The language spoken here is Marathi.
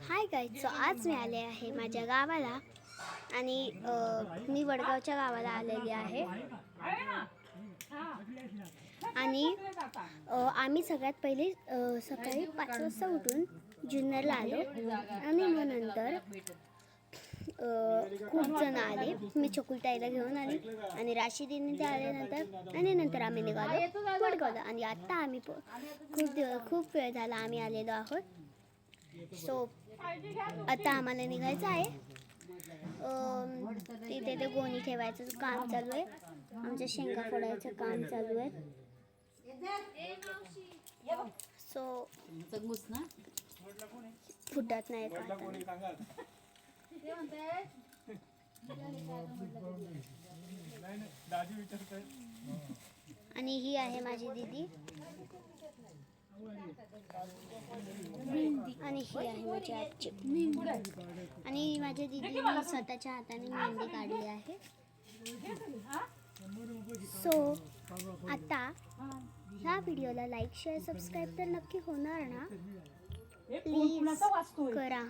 हाय गाईज, सो आज मी आले आहे माझ्या गावाला आणि मी वडगावच्या गावाला आलेली आहे आणि आम्ही सगळ्यात पहिले सकाळी 5 वाजता उठून जुन्नरला आलो आणि मग नंतर खूप जण आले. मी चकुलताईला घेऊन आली आणि राशीदीने ते आल्यानंतर आणि नंतर आम्ही निघालो वडगावला आणि आत्ता आम्ही खूप वेळ झाला आम्ही आलेलो आहोत. सो आता आम्हाला निघायचं आहे. तिथे ते गोणी ठेवायचं काम चालू आहे. आमच्या शेंगा फोडायचं काम चालू आहे. सो फुटत नाही का आणि ही आहे माझी दीदी आणि ही आहे माझी आजी आणि माझ्या दीदीने स्वतःच्या हाताने मेहंदी काढली आहे. सो आता ह्या व्हिडिओला लाईक शेअर सबस्क्राईब तर नक्की होणार ना? प्लीज करा.